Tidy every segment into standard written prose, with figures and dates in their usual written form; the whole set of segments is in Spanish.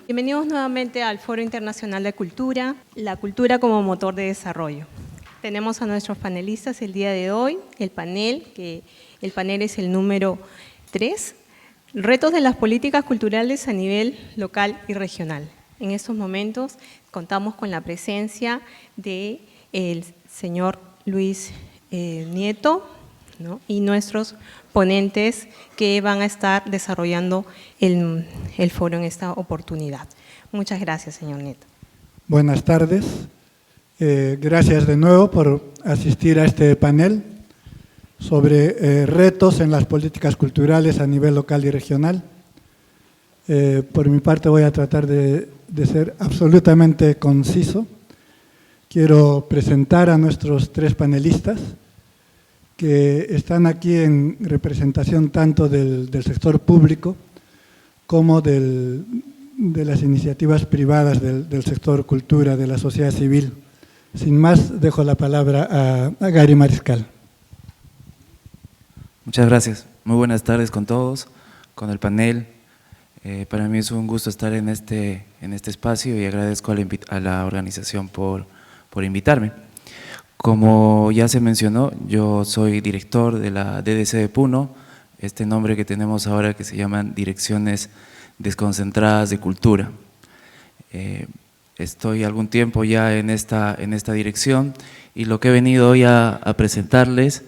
Bienvenidos nuevamente al Foro Internacional de Cultura, la cultura como motor de desarrollo. Tenemos a nuestros panelistas el día de hoy, el panel es el número 3, retos de las políticas culturales a nivel local y regional. En estos momentos contamos con la presencia del señor Luis Nieto, ¿no? Y nuestros ponentes que van a estar desarrollando el foro en esta oportunidad. Muchas gracias, señor Nieto. Buenas tardes. Gracias de nuevo por asistir a este panel sobre retos en las políticas culturales a nivel local y regional. Por mi parte voy a tratar de ser absolutamente conciso. Quiero presentar a nuestros tres panelistas que están aquí en representación tanto del sector público como de las iniciativas privadas del sector cultura, de la sociedad civil. Sin más, dejo la palabra a Gary Mariscal. Muchas gracias. Muy buenas tardes con todos, con el panel. Para mí es un gusto estar en este espacio y agradezco a la organización por invitarme. Como ya se mencionó, yo soy director de la DDC de Puno, este nombre que tenemos ahora que se llaman Direcciones Desconcentradas de Cultura. Estoy algún tiempo ya en esta dirección y lo que he venido hoy a presentarles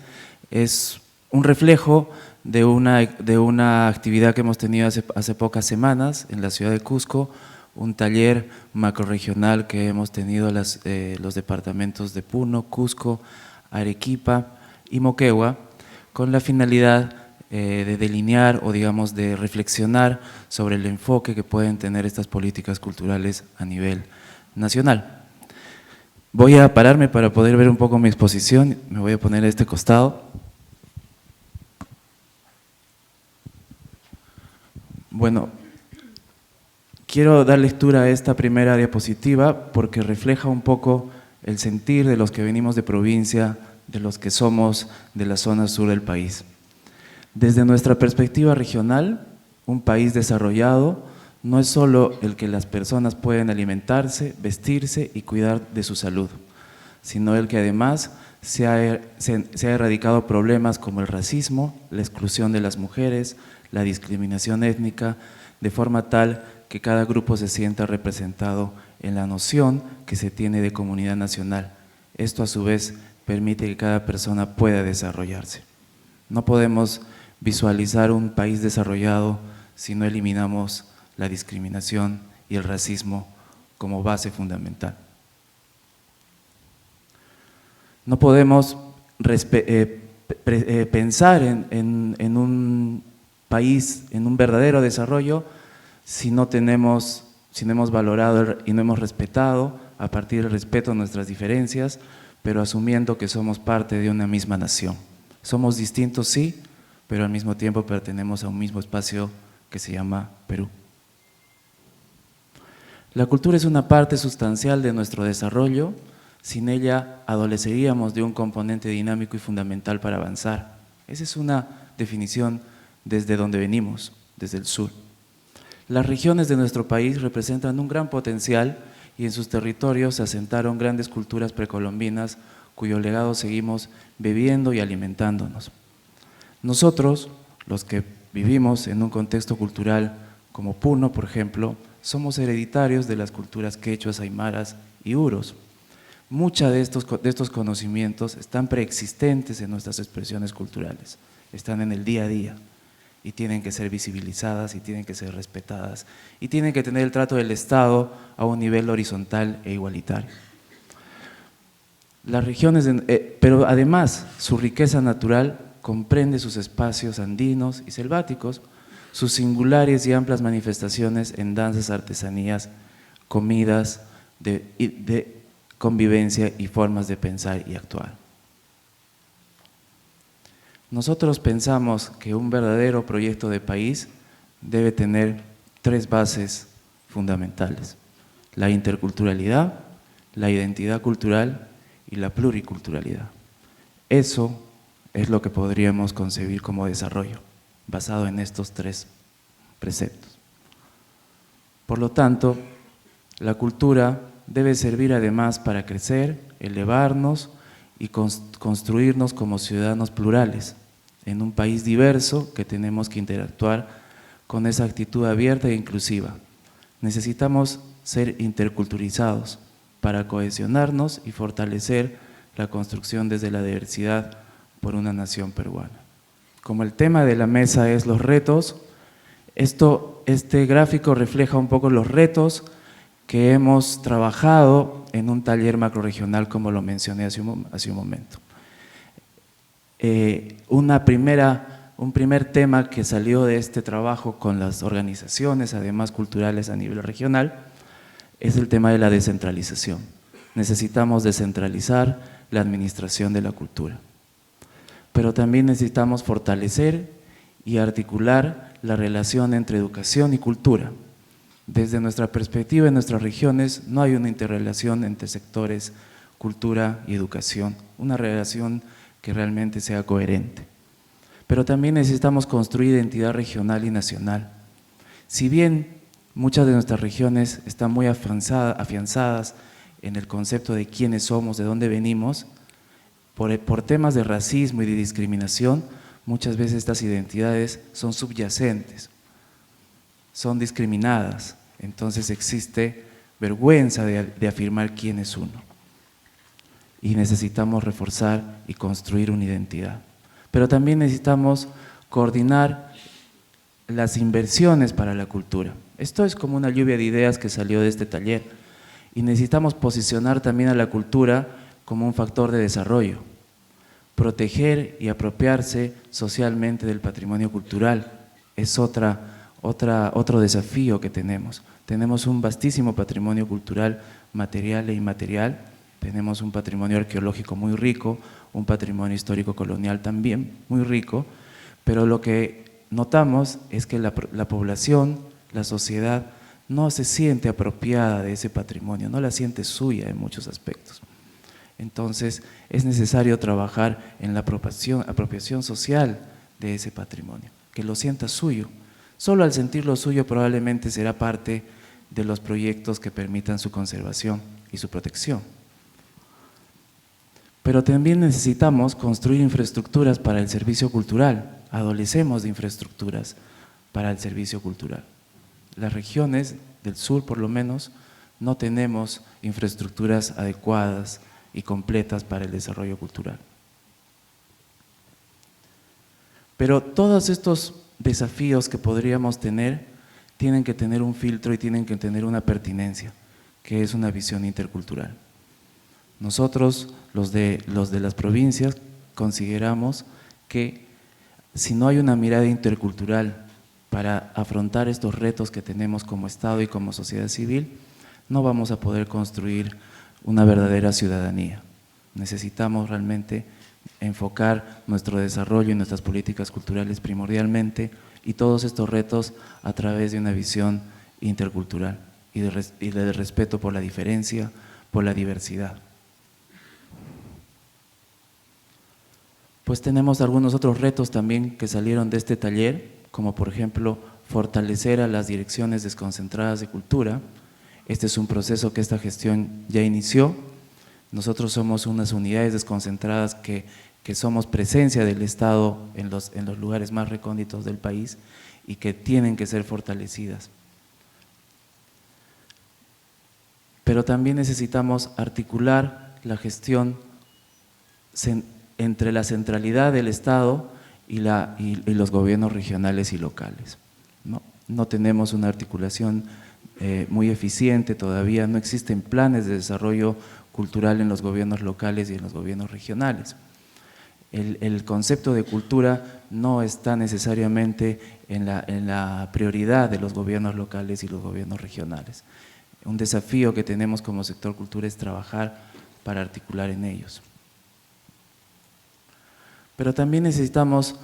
es un reflejo de una actividad que hemos tenido hace pocas semanas en la ciudad de Cusco, un taller macrorregional que hemos tenido los departamentos de Puno, Cusco, Arequipa y Moquegua, con la finalidad de delinear o digamos de reflexionar sobre el enfoque que pueden tener estas políticas culturales a nivel nacional. Voy a pararme para poder ver un poco mi exposición, me voy a poner a este costado. Bueno, quiero dar lectura a esta primera diapositiva porque refleja un poco el sentir de los que venimos de provincia, de los que somos de la zona sur del país. Desde nuestra perspectiva regional, un país desarrollado no es solo el que las personas pueden alimentarse, vestirse y cuidar de su salud, sino el que además se ha erradicado problemas como el racismo, la exclusión de las mujeres, la discriminación étnica, de forma tal que cada grupo se sienta representado en la noción que se tiene de comunidad nacional. Esto a su vez permite que cada persona pueda desarrollarse. No podemos visualizar un país desarrollado si no eliminamos la discriminación y el racismo como base fundamental. No podemos pensar en un país, en un verdadero desarrollo, si no hemos valorado y no hemos respetado, a partir del respeto a nuestras diferencias, pero asumiendo que somos parte de una misma nación. Somos distintos, sí, pero al mismo tiempo pertenecemos a un mismo espacio que se llama Perú. La cultura es una parte sustancial de nuestro desarrollo, sin ella adoleceríamos de un componente dinámico y fundamental para avanzar. Esa es una definición desde donde venimos, desde el sur. Las regiones de nuestro país representan un gran potencial y en sus territorios se asentaron grandes culturas precolombinas cuyo legado seguimos bebiendo y alimentándonos. Nosotros, los que vivimos en un contexto cultural como Puno, por ejemplo, somos hereditarios de las culturas quechuas, aymaras y uros. Muchos de estos conocimientos están preexistentes en nuestras expresiones culturales, están en el día a día y tienen que ser visibilizadas y tienen que ser respetadas y tienen que tener el trato del Estado a un nivel horizontal e igualitario. Las regiones, pero además su riqueza natural comprende sus espacios andinos y selváticos, sus singulares y amplias manifestaciones en danzas, artesanías, comidas, de convivencia y formas de pensar y actuar. Nosotros pensamos que un verdadero proyecto de país debe tener tres bases fundamentales: la interculturalidad, la identidad cultural y la pluriculturalidad. Eso es lo que podríamos concebir como desarrollo, basado en estos tres preceptos. Por lo tanto, la cultura debe servir además para crecer, elevarnos y construirnos como ciudadanos plurales en un país diverso que tenemos que interactuar con esa actitud abierta e inclusiva. Necesitamos ser interculturalizados para cohesionarnos y fortalecer la construcción desde la diversidad por una nación peruana. Como el tema de la mesa es los retos, este gráfico refleja un poco los retos que hemos trabajado en un taller macrorregional, como lo mencioné hace un momento. Un primer tema que salió de este trabajo con las organizaciones, además culturales a nivel regional, es el tema de la descentralización. Necesitamos descentralizar la administración de la cultura, pero también necesitamos fortalecer y articular la relación entre educación y cultura. Desde nuestra perspectiva en nuestras regiones no hay una interrelación entre sectores cultura y educación, una relación que realmente sea coherente. Pero también necesitamos construir identidad regional y nacional. Si bien muchas de nuestras regiones están muy afianzadas en el concepto de quiénes somos, de dónde venimos, por temas de racismo y de discriminación, muchas veces estas identidades son subyacentes, son discriminadas, entonces existe vergüenza de afirmar quién es uno. Y necesitamos reforzar y construir una identidad. Pero también necesitamos coordinar las inversiones para la cultura. Esto es como una lluvia de ideas que salió de este taller. Y necesitamos posicionar también a la cultura como un factor de desarrollo, proteger y apropiarse socialmente del patrimonio cultural. Es otro desafío que tenemos. Tenemos un vastísimo patrimonio cultural material e inmaterial, tenemos un patrimonio arqueológico muy rico, un patrimonio histórico colonial también muy rico, pero lo que notamos es que la población, la sociedad, no se siente apropiada de ese patrimonio, no la siente suya en muchos aspectos. Entonces es necesario trabajar en la apropiación social de ese patrimonio, que lo sienta suyo. Solo al sentirlo suyo probablemente será parte de los proyectos que permitan su conservación y su protección. Pero también necesitamos construir infraestructuras para el servicio cultural, adolecemos de infraestructuras para el servicio cultural. Las regiones del sur, por lo menos, no tenemos infraestructuras adecuadas y completas para el desarrollo cultural. Pero todos estos desafíos que podríamos tener tienen que tener un filtro y tienen que tener una pertinencia, que es una visión intercultural. Nosotros, los de las provincias, consideramos que si no hay una mirada intercultural para afrontar estos retos que tenemos como Estado y como sociedad civil, no vamos a poder construir una verdadera ciudadanía. Necesitamos realmente enfocar nuestro desarrollo y nuestras políticas culturales primordialmente y todos estos retos a través de una visión intercultural y de respeto por la diferencia, por la diversidad. Pues tenemos algunos otros retos también que salieron de este taller, como por ejemplo fortalecer a las direcciones desconcentradas de cultura. Este es un proceso que esta gestión ya inició. Nosotros somos unas unidades desconcentradas que somos presencia del Estado en los lugares más recónditos del país y que tienen que ser fortalecidas. Pero también necesitamos articular la gestión entre la centralidad del Estado y los gobiernos regionales y locales. No tenemos una articulación muy eficiente todavía, no existen planes de desarrollo cultural en los gobiernos locales y en los gobiernos regionales. El concepto de cultura no está necesariamente en la prioridad de los gobiernos locales y los gobiernos regionales. Un desafío que tenemos como sector cultura es trabajar para articular en ellos. Pero también necesitamos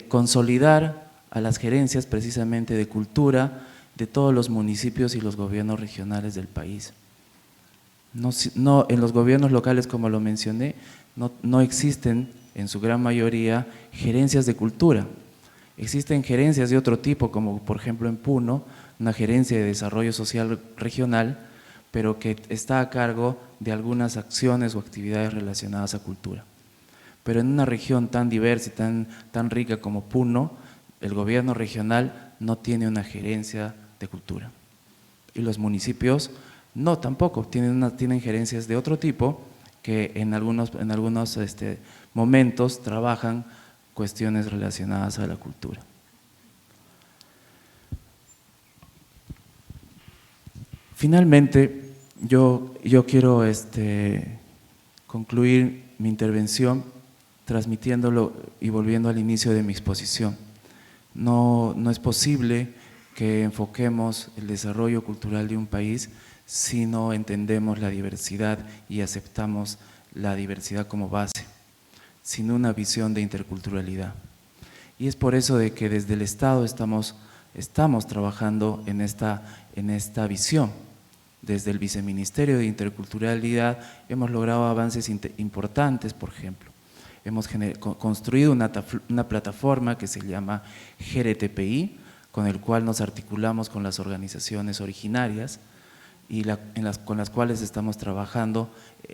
consolidar a las gerencias precisamente de cultura de todos los municipios y los gobiernos regionales del país. En los gobiernos locales, como lo mencioné, no existen en su gran mayoría gerencias de cultura. Existen gerencias de otro tipo, como por ejemplo en Puno, una gerencia de desarrollo social regional, pero que está a cargo de algunas acciones o actividades relacionadas a cultura. Pero en una región tan diversa y tan rica como Puno, el gobierno regional no tiene una gerencia de cultura. Y los municipios no, tampoco, tienen gerencias de otro tipo que en algunos momentos trabajan cuestiones relacionadas a la cultura. Finalmente, yo quiero concluir mi intervención transmitiéndolo y volviendo al inicio de mi exposición. No es posible que enfoquemos el desarrollo cultural de un país si no entendemos la diversidad y aceptamos la diversidad como base, sin una visión de interculturalidad. Y es por eso de que desde el Estado estamos trabajando en esta visión. Desde el Viceministerio de Interculturalidad hemos logrado avances importantes, por ejemplo. Hemos construido una plataforma que se llama GRTPI, con el cual nos articulamos con las organizaciones originarias y con las cuales estamos trabajando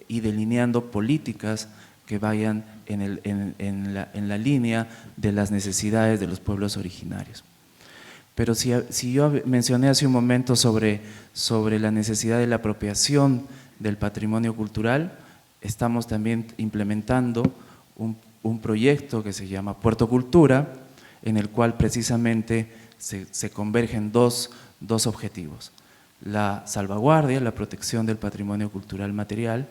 y delineando políticas que vayan en la línea de las necesidades de los pueblos originarios. Pero si yo mencioné hace un momento sobre la necesidad de la apropiación del patrimonio cultural, estamos también implementando un proyecto que se llama Puerto Cultura, en el cual precisamente se convergen dos objetivos: la salvaguardia, la protección del patrimonio cultural material,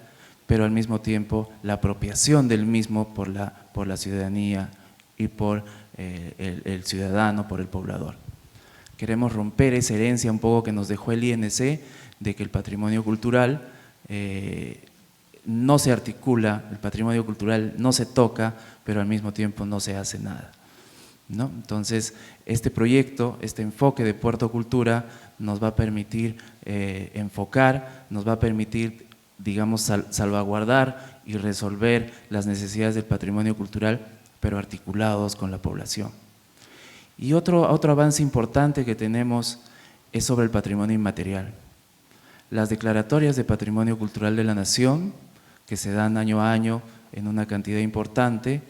pero al mismo tiempo la apropiación del mismo por la ciudadanía y por el ciudadano, por el poblador. Queremos romper esa herencia un poco que nos dejó el INC, de que el patrimonio cultural no se articula, el patrimonio cultural no se toca, pero al mismo tiempo no se hace nada, ¿no? Entonces, este proyecto, este enfoque de Puerto Cultura nos va a permitir enfocar, nos va a permitir, digamos, salvaguardar y resolver las necesidades del patrimonio cultural, pero articulados con la población. Y otro avance importante que tenemos es sobre el patrimonio inmaterial. Las declaratorias de patrimonio cultural de la nación, que se dan año a año en una cantidad importante,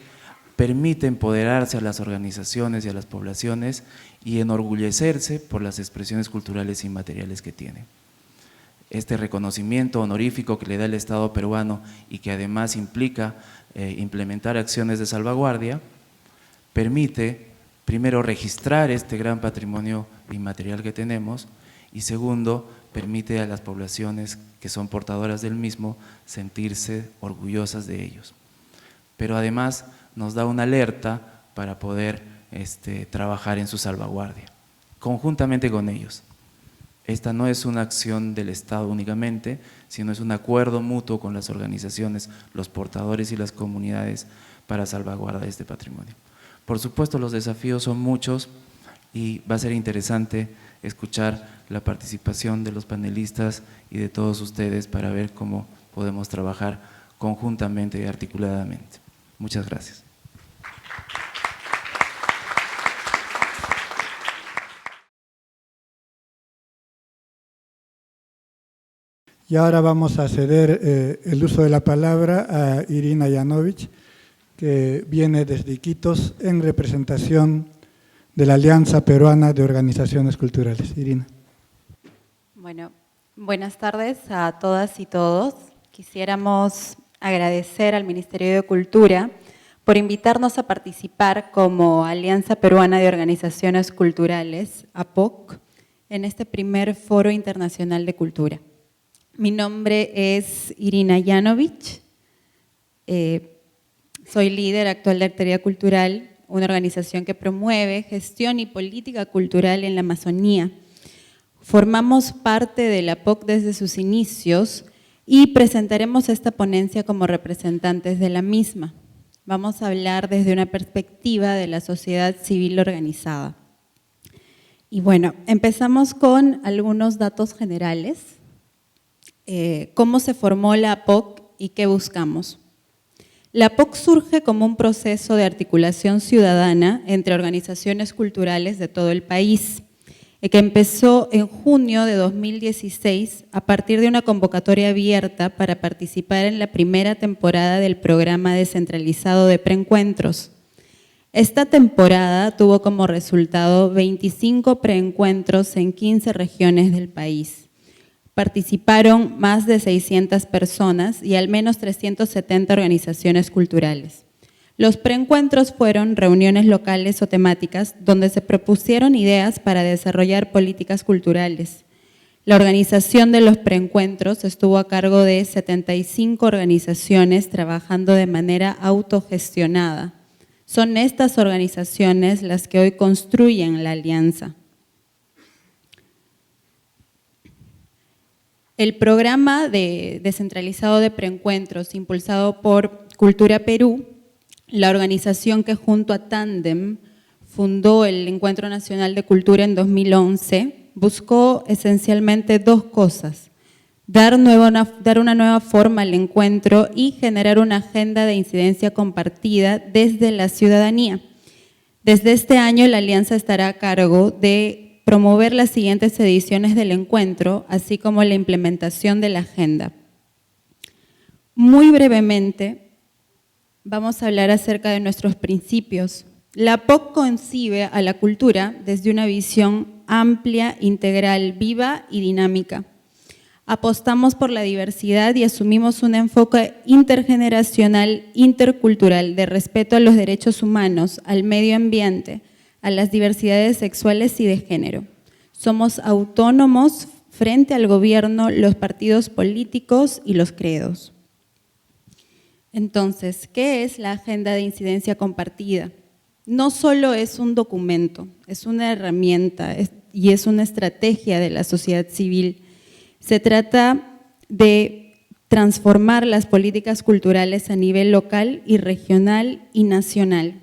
permite empoderarse a las organizaciones y a las poblaciones y enorgullecerse por las expresiones culturales inmateriales que tienen. Este reconocimiento honorífico que le da el Estado peruano y que además implica implementar acciones de salvaguardia, permite primero registrar este gran patrimonio inmaterial que tenemos y segundo, permite a las poblaciones que son portadoras del mismo sentirse orgullosas de ellos. Pero además nos da una alerta para poder trabajar en su salvaguardia, conjuntamente con ellos. Esta no es una acción del Estado únicamente, sino es un acuerdo mutuo con las organizaciones, los portadores y las comunidades para salvaguardar este patrimonio. Por supuesto, los desafíos son muchos y va a ser interesante escuchar la participación de los panelistas y de todos ustedes para ver cómo podemos trabajar conjuntamente y articuladamente. Muchas gracias. Y ahora vamos a ceder el uso de la palabra a Irina Yanovich, que viene desde Iquitos en representación de la Alianza Peruana de Organizaciones Culturales. Irina. Bueno, buenas tardes a todas y todos. Quisiéramos agradecer al Ministerio de Cultura por invitarnos a participar como Alianza Peruana de Organizaciones Culturales, APOC, en este primer Foro Internacional de Cultura. Mi nombre es Irina Yanovich, soy líder actual de Arteria Cultural, una organización que promueve gestión y política cultural en la Amazonía. Formamos parte de la APOC desde sus inicios y presentaremos esta ponencia como representantes de la misma. Vamos a hablar desde una perspectiva de la sociedad civil organizada. Y bueno, empezamos con algunos datos generales. ¿Cómo se formó la APOC y qué buscamos? La APOC surge como un proceso de articulación ciudadana entre organizaciones culturales de todo el país. que empezó en junio de 2016 a partir de una convocatoria abierta para participar en la primera temporada del programa descentralizado de preencuentros. Esta temporada tuvo como resultado 25 preencuentros en 15 regiones del país. Participaron más de 600 personas y al menos 370 organizaciones culturales. Los preencuentros fueron reuniones locales o temáticas donde se propusieron ideas para desarrollar políticas culturales. La organización de los preencuentros estuvo a cargo de 75 organizaciones trabajando de manera autogestionada. Son estas organizaciones las que hoy construyen la alianza. El programa descentralizado de preencuentros impulsado por Cultura Perú, la organización que junto a Tandem fundó el Encuentro Nacional de Cultura en 2011, buscó esencialmente dos cosas: dar una nueva forma al encuentro y generar una agenda de incidencia compartida desde la ciudadanía. Desde este año, la alianza estará a cargo de promover las siguientes ediciones del encuentro, así como la implementación de la agenda. Muy brevemente, vamos a hablar acerca de nuestros principios. La POC concibe a la cultura desde una visión amplia, integral, viva y dinámica. Apostamos por la diversidad y asumimos un enfoque intergeneracional, intercultural, de respeto a los derechos humanos, al medio ambiente, a las diversidades sexuales y de género. Somos autónomos frente al gobierno, los partidos políticos y los credos. Entonces, ¿qué es la agenda de incidencia compartida? No solo es un documento, es una herramienta y es una estrategia de la sociedad civil. Se trata de transformar las políticas culturales a nivel local y regional y nacional.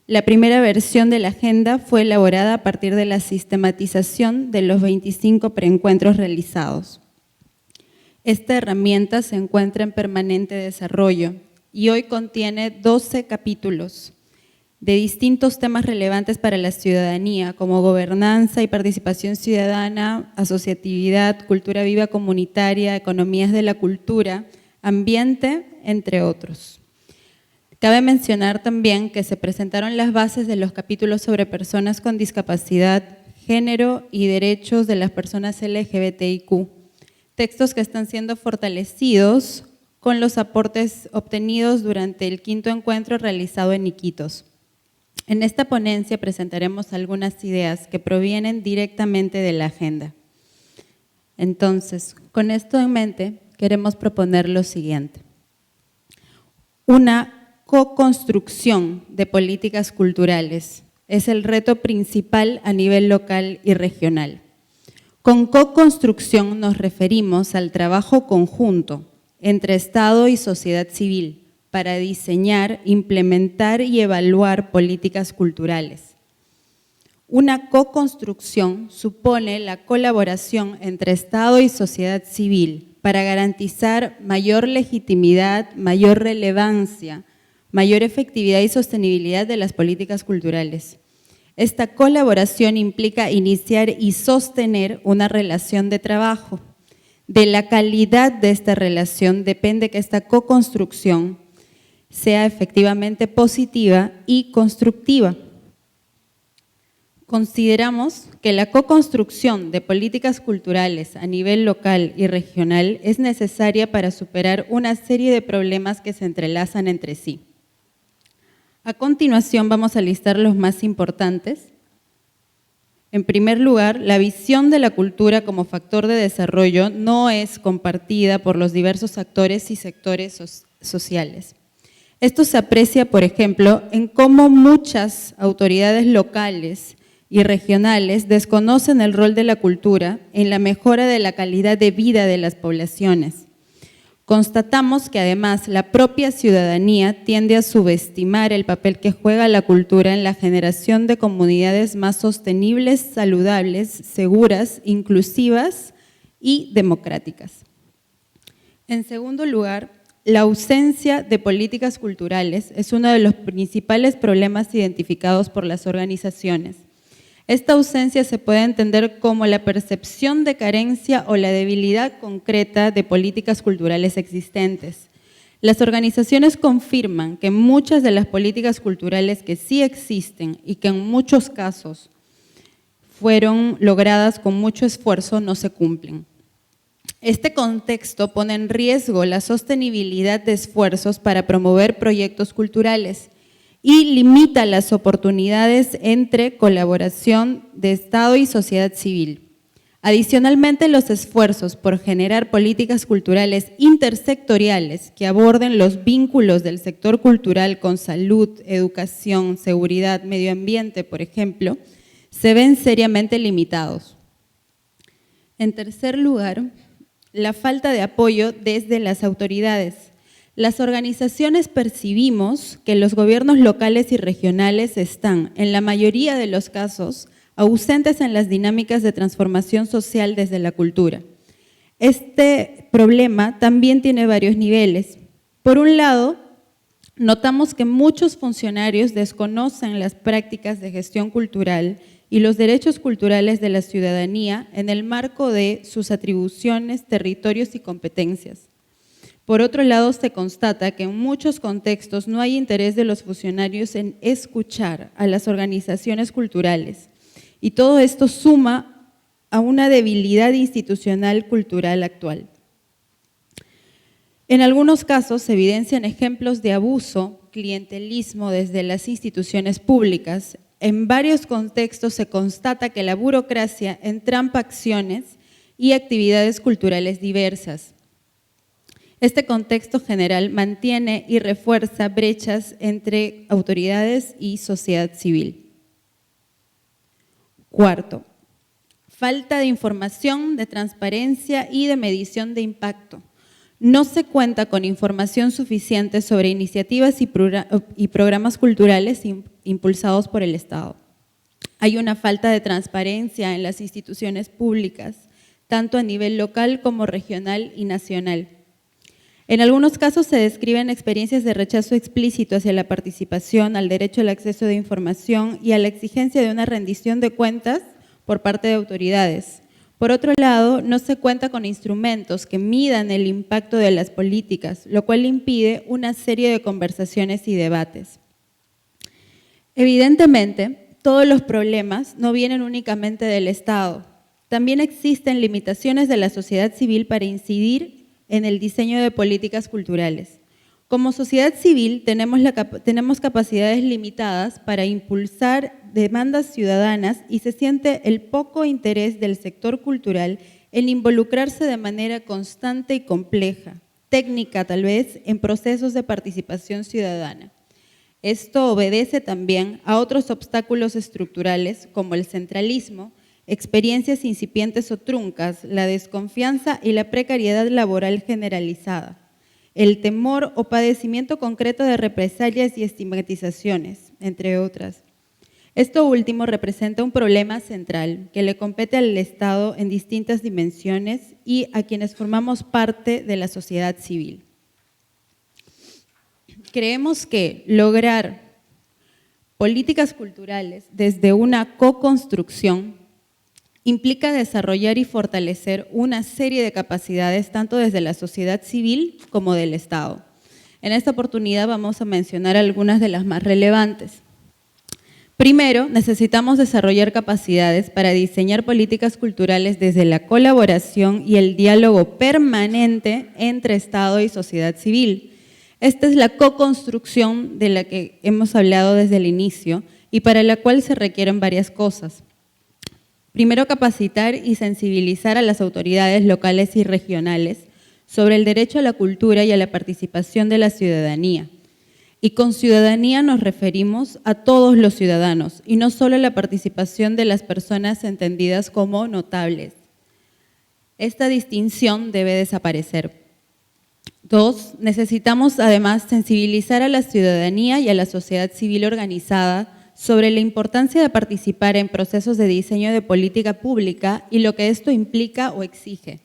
La primera versión de la agenda fue elaborada a partir de la sistematización de los 25 preencuentros realizados. Esta herramienta se encuentra en permanente desarrollo y hoy contiene 12 capítulos de distintos temas relevantes para la ciudadanía, como gobernanza y participación ciudadana, asociatividad, cultura viva comunitaria, economías de la cultura, ambiente, entre otros. Cabe mencionar también que se presentaron las bases de los capítulos sobre personas con discapacidad, género y derechos de las personas LGBTIQ. Textos que están siendo fortalecidos con los aportes obtenidos durante el 5º encuentro realizado en Iquitos. En esta ponencia presentaremos algunas ideas que provienen directamente de la agenda. Entonces, con esto en mente, queremos proponer lo siguiente: una co-construcción de políticas culturales es el reto principal a nivel local y regional. Con co-construcción nos referimos al trabajo conjunto entre Estado y sociedad civil para diseñar, implementar y evaluar políticas culturales. Una co-construcción supone la colaboración entre Estado y sociedad civil para garantizar mayor legitimidad, mayor relevancia, mayor efectividad y sostenibilidad de las políticas culturales. Esta colaboración implica iniciar y sostener una relación de trabajo. De la calidad de esta relación depende que esta co-construcción sea efectivamente positiva y constructiva. Consideramos que la co-construcción de políticas culturales a nivel local y regional es necesaria para superar una serie de problemas que se entrelazan entre sí. A continuación vamos a listar los más importantes. En primer lugar, la visión de la cultura como factor de desarrollo no es compartida por los diversos actores y sectores sociales. Esto se aprecia, por ejemplo, en cómo muchas autoridades locales y regionales desconocen el rol de la cultura en la mejora de la calidad de vida de las poblaciones. Constatamos que además la propia ciudadanía tiende a subestimar el papel que juega la cultura en la generación de comunidades más sostenibles, saludables, seguras, inclusivas y democráticas. En segundo lugar, la ausencia de políticas culturales es uno de los principales problemas identificados por las organizaciones. Esta ausencia se puede entender como la percepción de carencia o la debilidad concreta de políticas culturales existentes. Las organizaciones confirman que muchas de las políticas culturales que sí existen y que en muchos casos fueron logradas con mucho esfuerzo no se cumplen. Este contexto pone en riesgo la sostenibilidad de esfuerzos para promover proyectos culturales y limita las oportunidades entre colaboración de Estado y sociedad civil. Adicionalmente, los esfuerzos por generar políticas culturales intersectoriales que aborden los vínculos del sector cultural con salud, educación, seguridad, medio ambiente, por ejemplo, se ven seriamente limitados. En tercer lugar, la falta de apoyo desde las autoridades. Las organizaciones percibimos que los gobiernos locales y regionales están, en la mayoría de los casos, ausentes en las dinámicas de transformación social desde la cultura. Este problema también tiene varios niveles. Por un lado, notamos que muchos funcionarios desconocen las prácticas de gestión cultural y los derechos culturales de la ciudadanía en el marco de sus atribuciones, territorios y competencias. Por otro lado, se constata que en muchos contextos no hay interés de los funcionarios en escuchar a las organizaciones culturales, y todo esto suma a una debilidad institucional cultural actual. En algunos casos se evidencian ejemplos de abuso, clientelismo desde las instituciones públicas. En varios contextos se constata que la burocracia entrampa acciones y actividades culturales diversas. Este contexto general mantiene y refuerza brechas entre autoridades y sociedad civil. Cuarto, falta de información, de transparencia y de medición de impacto. No se cuenta con información suficiente sobre iniciativas y programas culturales impulsados por el Estado. Hay una falta de transparencia en las instituciones públicas, tanto a nivel local como regional y nacional. En algunos casos se describen experiencias de rechazo explícito hacia la participación, al derecho al acceso de información y a la exigencia de una rendición de cuentas por parte de autoridades. Por otro lado, no se cuenta con instrumentos que midan el impacto de las políticas, lo cual impide una serie de conversaciones y debates. Evidentemente, todos los problemas no vienen únicamente del Estado. También existen limitaciones de la sociedad civil para incidir en el diseño de políticas culturales. Como sociedad civil tenemos capacidades limitadas para impulsar demandas ciudadanas y se siente el poco interés del sector cultural en involucrarse de manera constante y compleja, técnica tal vez, en procesos de participación ciudadana. Esto obedece también a otros obstáculos estructurales como el centralismo, experiencias incipientes o truncas, la desconfianza y la precariedad laboral generalizada, el temor o padecimiento concreto de represalias y estigmatizaciones, entre otras. Esto último representa un problema central que le compete al Estado en distintas dimensiones y a quienes formamos parte de la sociedad civil. Creemos que lograr políticas culturales desde una co-construcción implica desarrollar y fortalecer una serie de capacidades tanto desde la sociedad civil como del Estado. En esta oportunidad vamos a mencionar algunas de las más relevantes. Primero, necesitamos desarrollar capacidades para diseñar políticas culturales desde la colaboración y el diálogo permanente entre Estado y sociedad civil. Esta es la co-construcción de la que hemos hablado desde el inicio y para la cual se requieren varias cosas. Primero, capacitar y sensibilizar a las autoridades locales y regionales sobre el derecho a la cultura y a la participación de la ciudadanía. Y con ciudadanía nos referimos a todos los ciudadanos y no solo a la participación de las personas entendidas como notables. Esta distinción debe desaparecer. 2, necesitamos además sensibilizar a la ciudadanía y a la sociedad civil organizada sobre la importancia de participar en procesos de diseño de política pública y lo que esto implica o exige.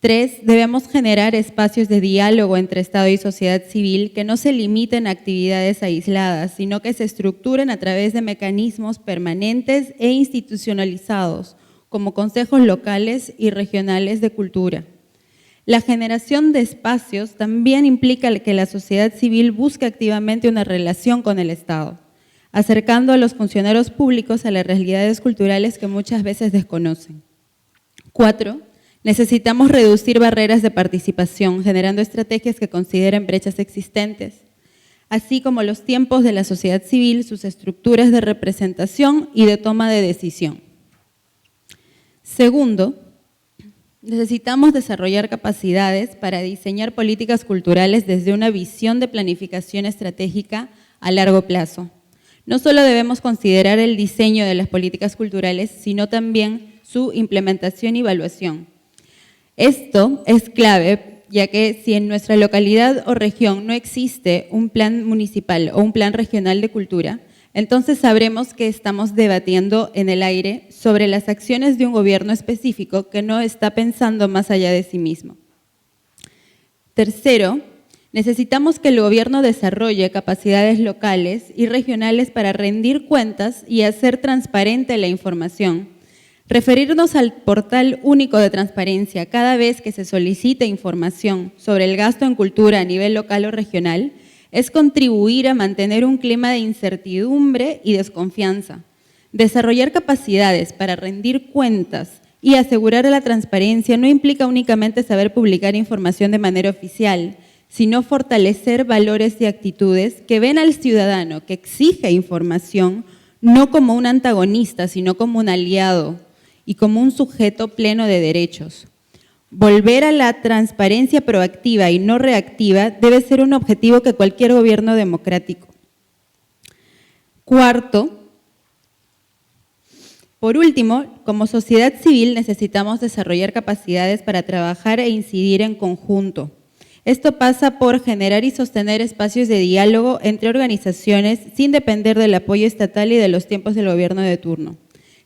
3, debemos generar espacios de diálogo entre Estado y sociedad civil que no se limiten a actividades aisladas, sino que se estructuren a través de mecanismos permanentes e institucionalizados, como consejos locales y regionales de cultura. La generación de espacios también implica que la sociedad civil busque activamente una relación con el Estado, acercando a los funcionarios públicos a las realidades culturales que muchas veces desconocen. 4, necesitamos reducir barreras de participación, generando estrategias que consideren brechas existentes, así como los tiempos de la sociedad civil, sus estructuras de representación y de toma de decisión. Segundo, necesitamos desarrollar capacidades para diseñar políticas culturales desde una visión de planificación estratégica a largo plazo. No solo debemos considerar el diseño de las políticas culturales, sino también su implementación y evaluación. Esto es clave, ya que si en nuestra localidad o región no existe un plan municipal o un plan regional de cultura, entonces sabremos que estamos debatiendo en el aire sobre las acciones de un gobierno específico que no está pensando más allá de sí mismo. Tercero, necesitamos que el gobierno desarrolle capacidades locales y regionales para rendir cuentas y hacer transparente la información. Referirnos al portal único de transparencia cada vez que se solicite información sobre el gasto en cultura a nivel local o regional es contribuir a mantener un clima de incertidumbre y desconfianza. Desarrollar capacidades para rendir cuentas y asegurar la transparencia no implica únicamente saber publicar información de manera oficial, sino fortalecer valores y actitudes que ven al ciudadano que exige información no como un antagonista, sino como un aliado y como un sujeto pleno de derechos. Volver a la transparencia proactiva y no reactiva debe ser un objetivo que cualquier gobierno democrático. Cuarto, por último, como sociedad civil necesitamos desarrollar capacidades para trabajar e incidir en conjunto. Esto pasa por generar y sostener espacios de diálogo entre organizaciones sin depender del apoyo estatal y de los tiempos del gobierno de turno.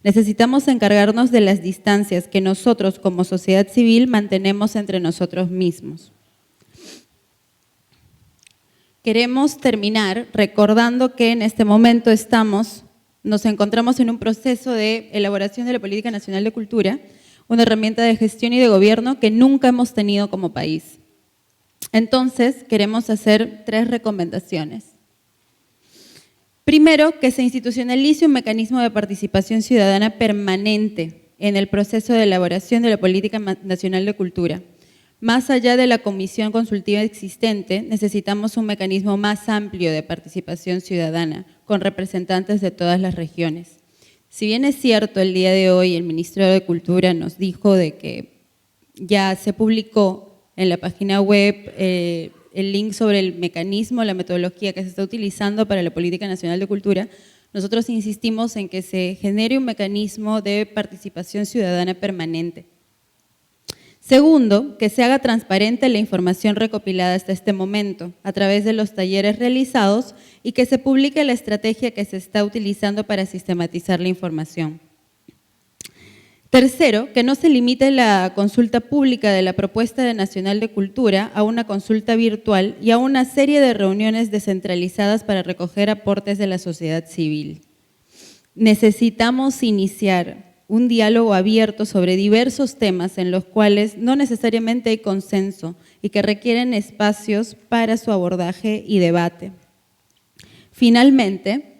Necesitamos encargarnos de las distancias que nosotros como sociedad civil mantenemos entre nosotros mismos. Queremos terminar recordando que en este momento nos encontramos en un proceso de elaboración de la Política Nacional de Cultura, una herramienta de gestión y de gobierno que nunca hemos tenido como país. Entonces, queremos hacer 3 recomendaciones. Primero, que se institucionalice un mecanismo de participación ciudadana permanente en el proceso de elaboración de la Política Nacional de Cultura. Más allá de la comisión consultiva existente, necesitamos un mecanismo más amplio de participación ciudadana, con representantes de todas las regiones. Si bien es cierto, el día de hoy el Ministro de Cultura nos dijo de que ya se publicó en la página web el link sobre el mecanismo, la metodología que se está utilizando para la Política Nacional de Cultura, nosotros insistimos en que se genere un mecanismo de participación ciudadana permanente. Segundo, que se haga transparente la información recopilada hasta este momento a través de los talleres realizados y que se publique la estrategia que se está utilizando para sistematizar la información. Tercero, que no se limite la consulta pública de la propuesta nacional de cultura a una consulta virtual y a una serie de reuniones descentralizadas para recoger aportes de la sociedad civil. Necesitamos iniciar un diálogo abierto sobre diversos temas en los cuales no necesariamente hay consenso y que requieren espacios para su abordaje y debate. Finalmente,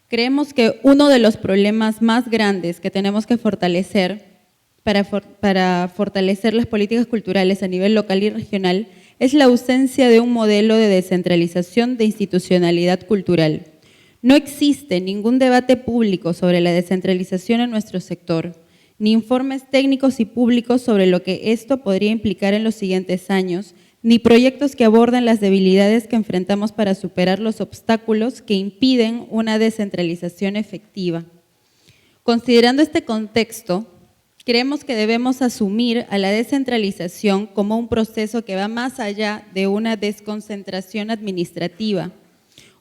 creemos que uno de los problemas más grandes que tenemos que fortalecer para fortalecer las políticas culturales a nivel local y regional es la ausencia de un modelo de descentralización de institucionalidad cultural. No existe ningún debate público sobre la descentralización en nuestro sector, ni informes técnicos y públicos sobre lo que esto podría implicar en los siguientes años, ni proyectos que aborden las debilidades que enfrentamos para superar los obstáculos que impiden una descentralización efectiva. Considerando este contexto, creemos que debemos asumir a la descentralización como un proceso que va más allá de una desconcentración administrativa.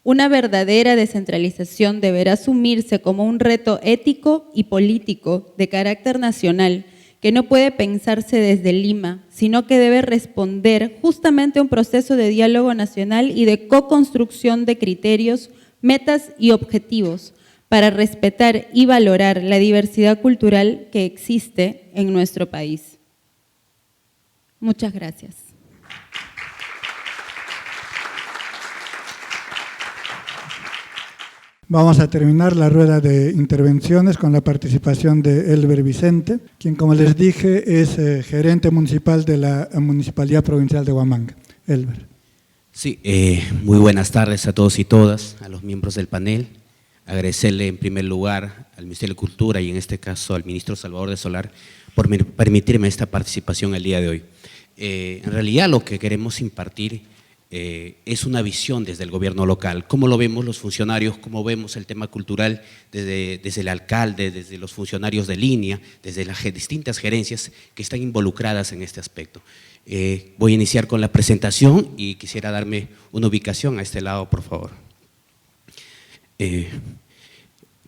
Una verdadera descentralización deberá asumirse como un reto ético y político de carácter nacional que no puede pensarse desde Lima, sino que debe responder justamente a un proceso de diálogo nacional y de co-construcción de criterios, metas y objetivos para respetar y valorar la diversidad cultural que existe en nuestro país. Muchas gracias. Vamos a terminar la rueda de intervenciones con la participación de Elber Vicente, quien, como les dije, es gerente municipal de la Municipalidad Provincial de Huamanga. Elber. Sí, muy buenas tardes a todos y todas, a los miembros del panel. Agradecerle en primer lugar al Ministerio de Cultura y en este caso al ministro Salvador de Solar por permitirme esta participación el día de hoy. En realidad lo que queremos impartir es una visión desde el gobierno local, cómo lo vemos los funcionarios, cómo vemos el tema cultural desde el alcalde, desde los funcionarios de línea, desde las distintas gerencias que están involucradas en este aspecto. Voy a iniciar con la presentación y quisiera darme una ubicación a este lado, por favor.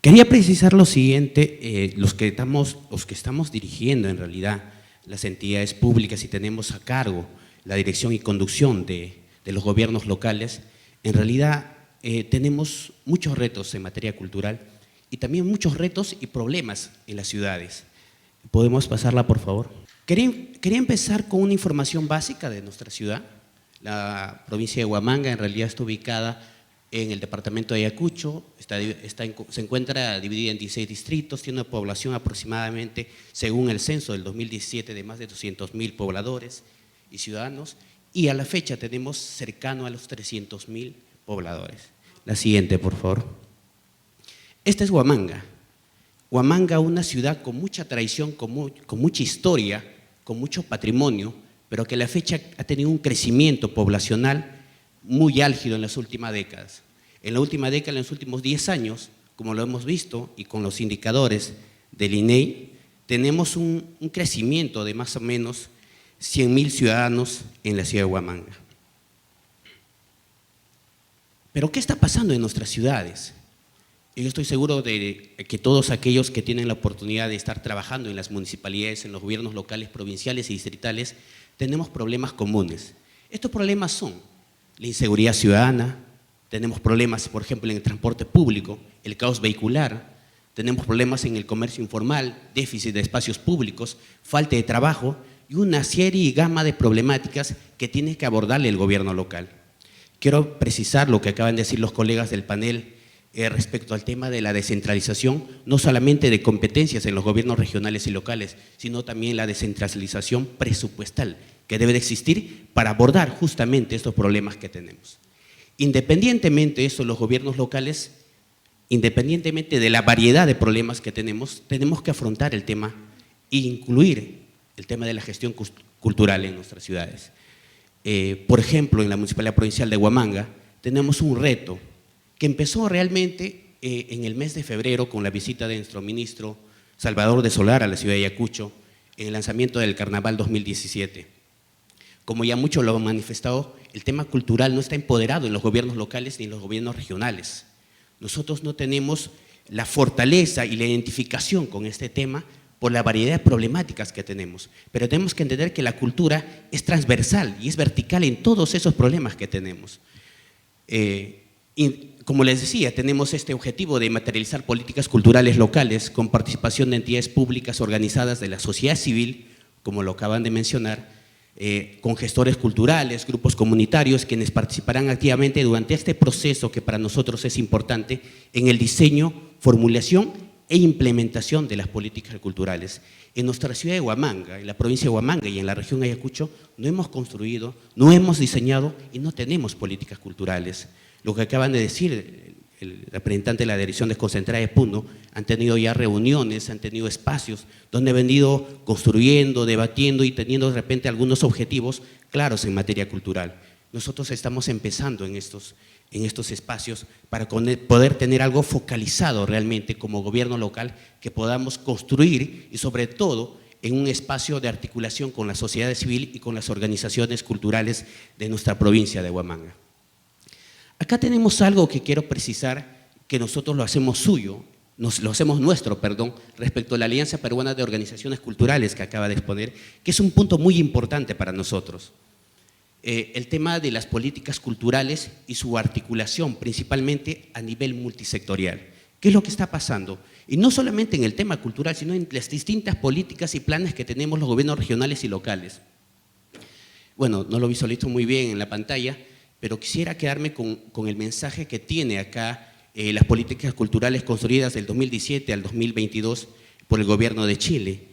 Quería precisar lo siguiente, los que estamos dirigiendo en realidad las entidades públicas y tenemos a cargo la dirección y conducción de los gobiernos locales, en realidad tenemos muchos retos en materia cultural y también muchos retos y problemas en las ciudades. ¿Podemos pasarla, por favor? Quería empezar con una información básica de nuestra ciudad. La provincia de Huamanga en realidad está ubicada en el departamento de Ayacucho, se encuentra dividida en 16 distritos, tiene una población aproximadamente, según el censo del 2017, de más de 200.000 pobladores y ciudadanos, y a la fecha tenemos cercano a los 300.000 pobladores. La siguiente, por favor. Esta es Huamanga. Huamanga, una ciudad con mucha tradición, con mucha historia, con mucho patrimonio, pero que a la fecha ha tenido un crecimiento poblacional muy álgido en las últimas décadas. En la última década, en los últimos 10 años, como lo hemos visto y con los indicadores del INEI, tenemos un crecimiento de más o menos 100.000 ciudadanos en la ciudad de Huamanga. Pero ¿qué está pasando en nuestras ciudades? Yo estoy seguro de que todos aquellos que tienen la oportunidad de estar trabajando en las municipalidades, en los gobiernos locales, provinciales y distritales, tenemos problemas comunes. Estos problemas son la inseguridad ciudadana, tenemos problemas, por ejemplo, en el transporte público, el caos vehicular, tenemos problemas en el comercio informal, déficit de espacios públicos, falta de trabajo y una serie y gama de problemáticas que tiene que abordarle el gobierno local. Quiero precisar lo que acaban de decir los colegas del panel respecto al tema de la descentralización, no solamente de competencias en los gobiernos regionales y locales, sino también la descentralización presupuestal que debe de existir para abordar justamente estos problemas que tenemos. Independientemente de eso, los gobiernos locales, independientemente de la variedad de problemas que tenemos que afrontar el tema e incluir el tema de la gestión cultural en nuestras ciudades. Por ejemplo, en la Municipalidad Provincial de Huamanga tenemos un reto que empezó realmente en el mes de febrero con la visita de nuestro ministro Salvador de Solar a la ciudad de Ayacucho en el lanzamiento del Carnaval 2017. Como ya muchos lo han manifestado, el tema cultural no está empoderado en los gobiernos locales ni en los gobiernos regionales. Nosotros no tenemos la fortaleza y la identificación con este tema por la variedad de problemáticas que tenemos, pero tenemos que entender que la cultura es transversal y es vertical en todos esos problemas que tenemos. Y como les decía, tenemos este objetivo de materializar políticas culturales locales con participación de entidades públicas organizadas de la sociedad civil, como lo acaban de mencionar, con gestores culturales, grupos comunitarios, quienes participarán activamente durante este proceso que para nosotros es importante en el diseño, formulación e implementación de las políticas culturales. En nuestra ciudad de Huamanga, en la provincia de Huamanga y en la región de Ayacucho, no hemos construido, no hemos diseñado y no tenemos políticas culturales. Lo que acaban de decir el representante de la Dirección Desconcentrada de Puno, han tenido ya reuniones, han tenido espacios donde han venido construyendo, debatiendo y teniendo de repente algunos objetivos claros en materia cultural. Nosotros estamos empezando en estos espacios para poder tener algo focalizado realmente como gobierno local que podamos construir y sobre todo en un espacio de articulación con la sociedad civil y con las organizaciones culturales de nuestra provincia de Huamanga. Acá tenemos algo que quiero precisar, que nosotros lo hacemos suyo lo hacemos nuestro, respecto a la Alianza Peruana de Organizaciones Culturales que acaba de exponer, que es un punto muy importante para nosotros. El tema de las políticas culturales y su articulación, principalmente a nivel multisectorial. ¿Qué es lo que está pasando? Y no solamente en el tema cultural, sino en las distintas políticas y planes que tenemos los gobiernos regionales y locales. Bueno, no lo visualizo muy bien en la pantalla, pero quisiera quedarme con el mensaje que tiene acá las políticas culturales construidas del 2017 al 2022 por el gobierno de Chile.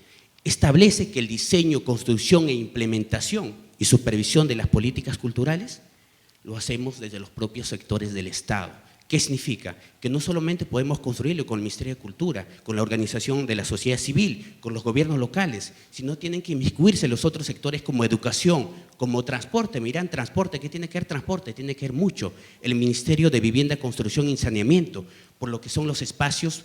Establece que el diseño, construcción e implementación y supervisión de las políticas culturales lo hacemos desde los propios sectores del Estado. ¿Qué significa? Que no solamente podemos construirlo con el Ministerio de Cultura, con la organización de la sociedad civil, con los gobiernos locales, sino tienen que inmiscuirse los otros sectores como educación, como transporte. Mirán, transporte, ¿qué tiene que ver transporte? Tiene que ver mucho. El Ministerio de Vivienda, Construcción y Saneamiento, por lo que son los espacios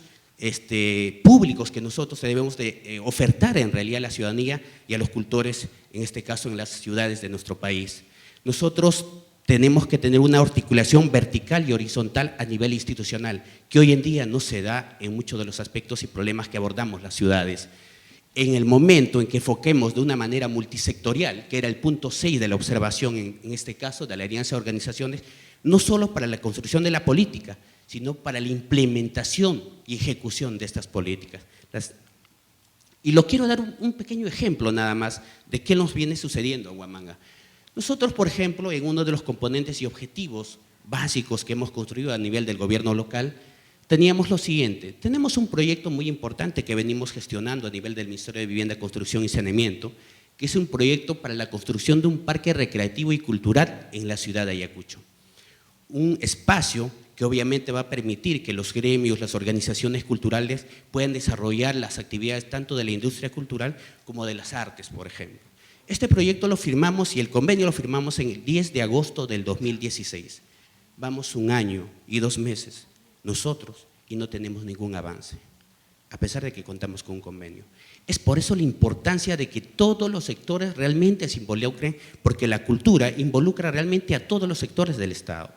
públicos que nosotros debemos de ofertar en realidad a la ciudadanía y a los cultores, en este caso en las ciudades de nuestro país. Nosotros tenemos que tener una articulación vertical y horizontal a nivel institucional, que hoy en día no se da en muchos de los aspectos y problemas que abordamos las ciudades. En el momento en que enfoquemos de una manera multisectorial, que era el punto 6 de la observación en este caso de la Alianza de Organizaciones, no solo para la construcción de la política, sino para la implementación y ejecución de estas políticas. Y lo quiero dar un pequeño ejemplo nada más de qué nos viene sucediendo en Huamanga. Nosotros, por ejemplo, en uno de los componentes y objetivos básicos que hemos construido a nivel del gobierno local, teníamos lo siguiente: tenemos un proyecto muy importante que venimos gestionando a nivel del Ministerio de Vivienda, Construcción y Saneamiento, que es un proyecto para la construcción de un parque recreativo y cultural en la ciudad de Ayacucho. Un espacio que obviamente va a permitir que los gremios, las organizaciones culturales puedan desarrollar las actividades tanto de la industria cultural como de las artes, por ejemplo. Este proyecto lo firmamos y el convenio lo firmamos en el 10 de agosto del 2016. Vamos 1 año y 2 meses nosotros y no tenemos ningún avance, a pesar de que contamos con un convenio. Es por eso la importancia de que todos los sectores realmente se involucren, porque la cultura involucra realmente a todos los sectores del Estado.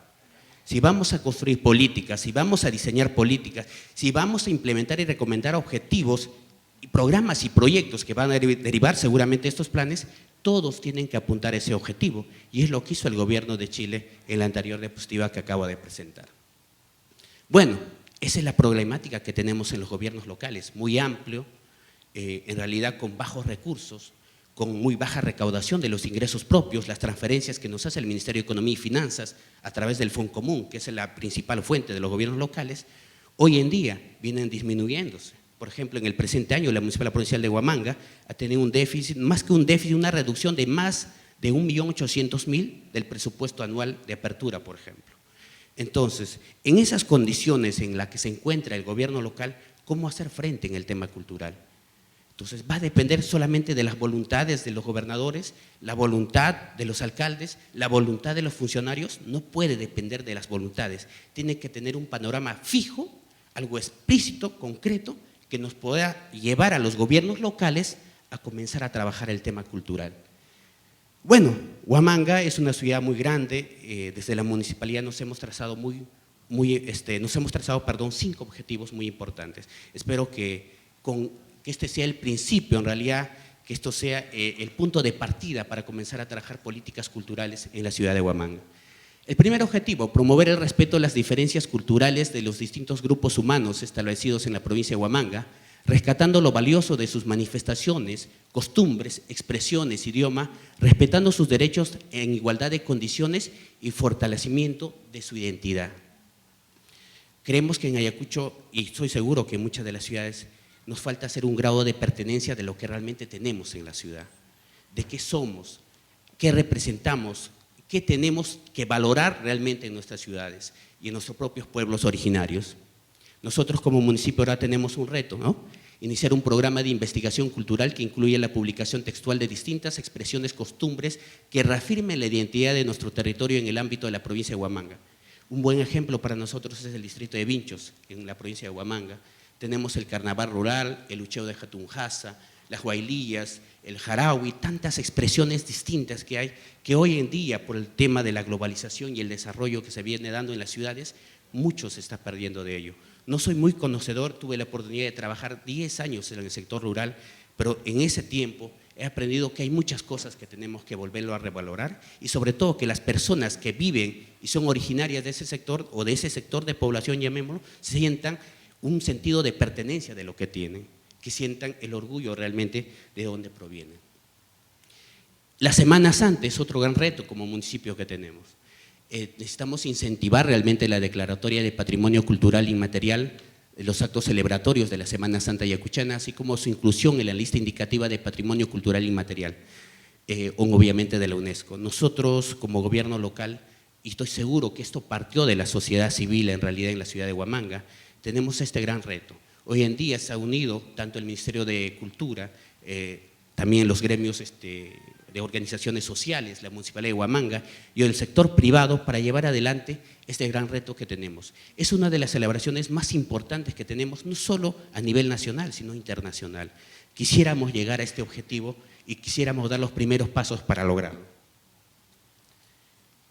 Si vamos a construir políticas, si vamos a diseñar políticas, si vamos a implementar y recomendar objetivos, y programas y proyectos que van a derivar seguramente estos planes, todos tienen que apuntar a ese objetivo, y es lo que hizo el gobierno de Chile en la anterior diapositiva que acabo de presentar. Bueno, esa es la problemática que tenemos en los gobiernos locales, muy amplio, en realidad con bajos recursos, con muy baja recaudación de los ingresos propios, las transferencias que nos hace el Ministerio de Economía y Finanzas a través del Fondo Común, que es la principal fuente de los gobiernos locales, hoy en día vienen disminuyéndose. Por ejemplo, en el presente año la Municipalidad Provincial de Huamanga ha tenido un déficit, más que un déficit, una reducción de más de 1.800.000 del presupuesto anual de apertura, por ejemplo. Entonces, en esas condiciones en las que se encuentra el gobierno local, ¿cómo hacer frente en el tema cultural? Entonces, va a depender solamente de las voluntades de los gobernadores, la voluntad de los alcaldes, la voluntad de los funcionarios. No puede depender de las voluntades. Tiene que tener un panorama fijo, algo explícito, concreto, que nos pueda llevar a los gobiernos locales a comenzar a trabajar el tema cultural. Bueno, Huamanga es una ciudad muy grande. Desde la municipalidad nos hemos trazado 5 objetivos muy importantes. Espero que este sea el principio, en realidad, que esto sea el punto de partida para comenzar a trabajar políticas culturales en la ciudad de Huamanga. El primer objetivo: promover el respeto a las diferencias culturales de los distintos grupos humanos establecidos en la provincia de Huamanga, rescatando lo valioso de sus manifestaciones, costumbres, expresiones, idioma, respetando sus derechos en igualdad de condiciones y fortalecimiento de su identidad. Creemos que en Ayacucho, y estoy seguro que en muchas de las ciudades, nos falta hacer un grado de pertenencia de lo que realmente tenemos en la ciudad, de qué somos, qué representamos, qué tenemos que valorar realmente en nuestras ciudades y en nuestros propios pueblos originarios. Nosotros como municipio ahora tenemos un reto, ¿no? Iniciar un programa de investigación cultural que incluya la publicación textual de distintas expresiones, costumbres que reafirmen la identidad de nuestro territorio en el ámbito de la provincia de Huamanga. Un buen ejemplo para nosotros es el distrito de Vinchos, en la provincia de Huamanga. Tenemos el carnaval rural, el ucheo de Jatunjasa, las huaylillas, el jaraui, tantas expresiones distintas que hay, que hoy en día, por el tema de la globalización y el desarrollo que se viene dando en las ciudades, mucho se está perdiendo de ello. No soy muy conocedor, tuve la oportunidad de trabajar 10 años en el sector rural, pero en ese tiempo he aprendido que hay muchas cosas que tenemos que volverlo a revalorar y sobre todo que las personas que viven y son originarias de ese sector o de ese sector de población, llamémoslo, sientan un sentido de pertenencia de lo que tienen, que sientan el orgullo realmente de dónde provienen. La Semana Santa es otro gran reto como municipio que tenemos. Necesitamos incentivar realmente la declaratoria de patrimonio cultural inmaterial, los actos celebratorios de la Semana Santa yacuchana, así como su inclusión en la lista indicativa de patrimonio cultural inmaterial, obviamente de la UNESCO. Nosotros como gobierno local, y estoy seguro que esto partió de la sociedad civil en realidad en la ciudad de Huamanga, tenemos este gran reto. Hoy en día se ha unido tanto el Ministerio de Cultura, también los gremios de organizaciones sociales, la Municipalidad de Huamanga y el sector privado para llevar adelante este gran reto que tenemos. Es una de las celebraciones más importantes que tenemos, no solo a nivel nacional, sino internacional. Quisiéramos llegar a este objetivo y quisiéramos dar los primeros pasos para lograrlo.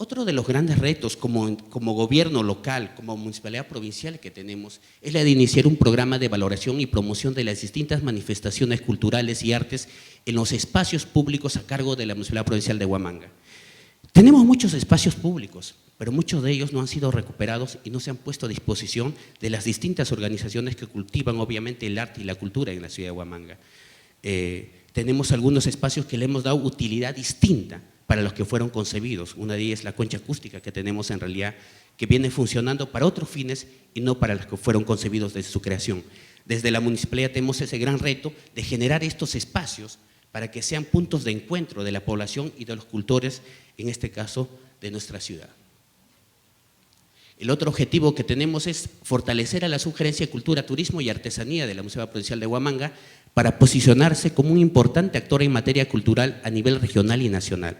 Otro de los grandes retos como gobierno local, como municipalidad provincial que tenemos, es la de iniciar un programa de valoración y promoción de las distintas manifestaciones culturales y artes en los espacios públicos a cargo de la Municipalidad Provincial de Huamanga. Tenemos muchos espacios públicos, pero muchos de ellos no han sido recuperados y no se han puesto a disposición de las distintas organizaciones que cultivan obviamente el arte y la cultura en la ciudad de Huamanga. Tenemos algunos espacios que le hemos dado utilidad distinta para los que fueron concebidos. Una de ellas es la concha acústica que tenemos en realidad, que viene funcionando para otros fines y no para los que fueron concebidos desde su creación. Desde la municipalidad tenemos ese gran reto de generar estos espacios para que sean puntos de encuentro de la población y de los cultores, en este caso de nuestra ciudad. El otro objetivo que tenemos es fortalecer a la Subgerencia de Cultura, Turismo y Artesanía de la Municipalidad Provincial de Huamanga para posicionarse como un importante actor en materia cultural a nivel regional y nacional.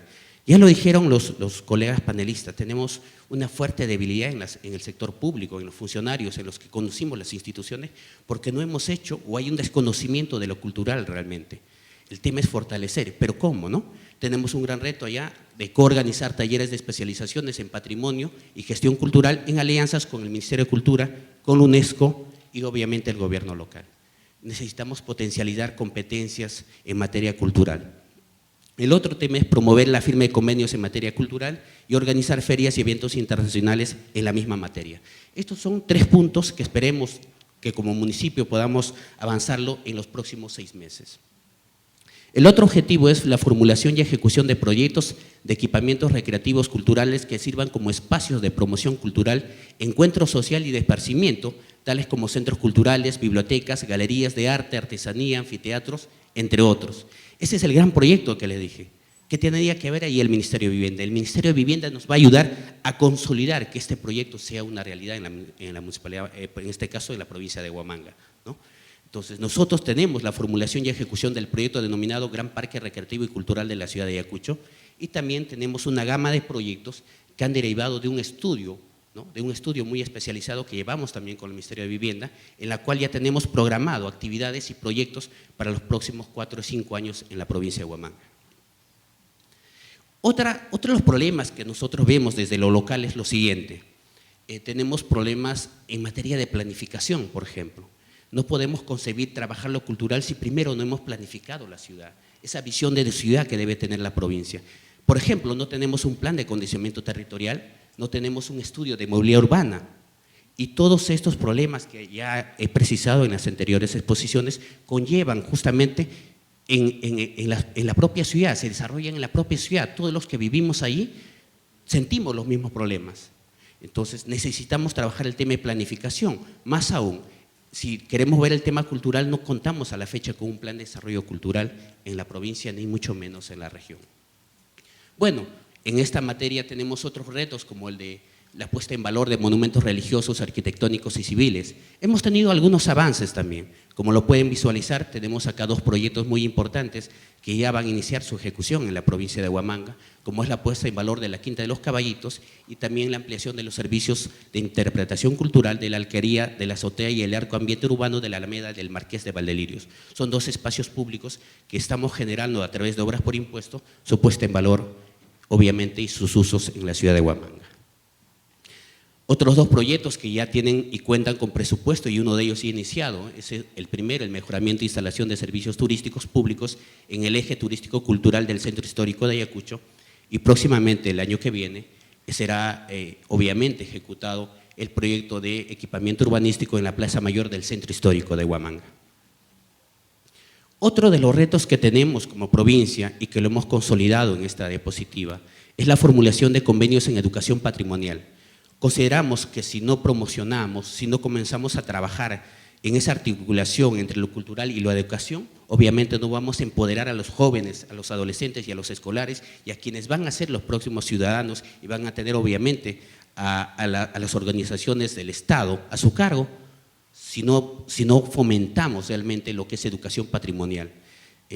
Ya lo dijeron los colegas panelistas, tenemos una fuerte debilidad en el sector público, en los funcionarios, en los que conducimos las instituciones, porque no hemos hecho o hay un desconocimiento de lo cultural realmente. El tema es fortalecer, pero ¿cómo, no? Tenemos un gran reto allá de coorganizar talleres de especializaciones en patrimonio y gestión cultural en alianzas con el Ministerio de Cultura, con la UNESCO y obviamente el gobierno local. Necesitamos potencializar competencias en materia cultural. El otro tema es promover la firma de convenios en materia cultural y organizar ferias y eventos internacionales en la misma materia. Estos son 3 puntos que esperemos que como municipio podamos avanzarlo en los próximos 6 meses. El otro objetivo es la formulación y ejecución de proyectos de equipamientos recreativos culturales que sirvan como espacios de promoción cultural, encuentro social y de esparcimiento, tales como centros culturales, bibliotecas, galerías de arte, artesanía, anfiteatros, entre otros. Ese es el gran proyecto que les dije, que tendría que ver ahí el Ministerio de Vivienda. El Ministerio de Vivienda nos va a ayudar a consolidar que este proyecto sea una realidad en la municipalidad, en este caso en la provincia de Huamanga, ¿no? Entonces, nosotros tenemos la formulación y ejecución del proyecto denominado Gran Parque Recreativo y Cultural de la ciudad de Ayacucho y también tenemos una gama de proyectos que han derivado de un estudio, ¿no? De un estudio muy especializado que llevamos también con el Ministerio de Vivienda, en la cual ya tenemos programado actividades y proyectos para los próximos 4 o 5 años en la provincia de Huamanga. Otro de los problemas que nosotros vemos desde lo local es lo siguiente. Tenemos problemas en materia de planificación, por ejemplo. No podemos concebir trabajar lo cultural si primero no hemos planificado la ciudad, esa visión de ciudad que debe tener la provincia. Por ejemplo, no tenemos un plan de acondicionamiento territorial, no tenemos un estudio de movilidad urbana y todos estos problemas que ya he precisado en las anteriores exposiciones conllevan justamente en la propia ciudad, se desarrollan en la propia ciudad. Todos los que vivimos ahí sentimos los mismos problemas. Entonces necesitamos trabajar el tema de planificación, más aún. Si queremos ver el tema cultural, no contamos a la fecha con un plan de desarrollo cultural en la provincia, ni mucho menos en la región. Bueno, en esta materia tenemos otros retos como el de la puesta en valor de monumentos religiosos, arquitectónicos y civiles. Hemos tenido algunos avances también. Como lo pueden visualizar, tenemos acá 2 proyectos muy importantes que ya van a iniciar su ejecución en la provincia de Huamanga, como es la puesta en valor de la Quinta de los Caballitos y también la ampliación de los servicios de interpretación cultural de la alquería, de la azotea y el arco ambiente urbano de la Alameda del Marqués de Valdelirios. Son 2 espacios públicos que estamos generando a través de obras por impuesto, su puesta en valor, obviamente, y sus usos en la ciudad de Huamanga. Otros 2 proyectos que ya tienen y cuentan con presupuesto, y uno de ellos ya iniciado, es el primero, el mejoramiento e instalación de servicios turísticos públicos en el eje turístico-cultural del Centro Histórico de Ayacucho, y próximamente, el año que viene, será obviamente ejecutado el proyecto de equipamiento urbanístico en la Plaza Mayor del Centro Histórico de Huamanga. Otro de los retos que tenemos como provincia y que lo hemos consolidado en esta diapositiva es la formulación de convenios en educación patrimonial. Consideramos que si no promocionamos, si no comenzamos a trabajar en esa articulación entre lo cultural y la educación, obviamente no vamos a empoderar a los jóvenes, a los adolescentes y a los escolares y a quienes van a ser los próximos ciudadanos y van a tener obviamente a las organizaciones del Estado a su cargo, si no fomentamos realmente lo que es educación patrimonial.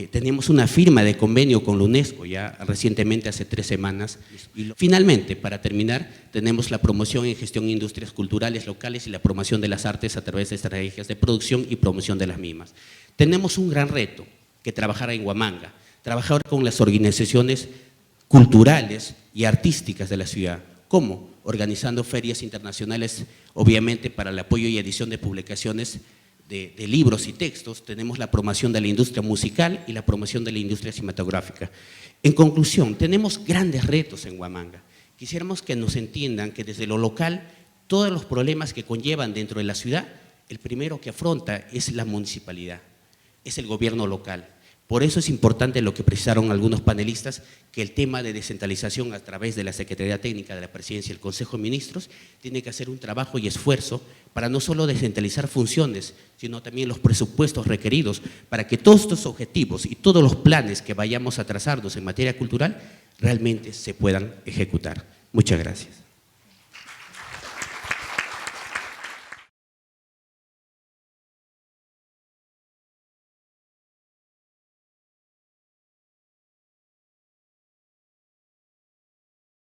Teníamos una firma de convenio con la UNESCO ya recientemente, hace 3 semanas. Y finalmente, para terminar, tenemos la promoción en gestión de industrias culturales locales y la promoción de las artes a través de estrategias de producción y promoción de las mismas. Tenemos un gran reto que trabajar en Huamanga, trabajar con las organizaciones culturales y artísticas de la ciudad. ¿Cómo? Organizando ferias internacionales, obviamente para el apoyo y edición de publicaciones de libros y textos. Tenemos la promoción de la industria musical y la promoción de la industria cinematográfica. En conclusión, tenemos grandes retos en Huamanga. Quisiéramos que nos entiendan que desde lo local, todos los problemas que conllevan dentro de la ciudad, el primero que afronta es la municipalidad, es el gobierno local. Por eso es importante lo que precisaron algunos panelistas, que el tema de descentralización a través de la Secretaría Técnica de la Presidencia y el Consejo de Ministros tiene que hacer un trabajo y esfuerzo para no solo descentralizar funciones, sino también los presupuestos requeridos para que todos estos objetivos y todos los planes que vayamos a trazarnos en materia cultural realmente se puedan ejecutar. Muchas gracias.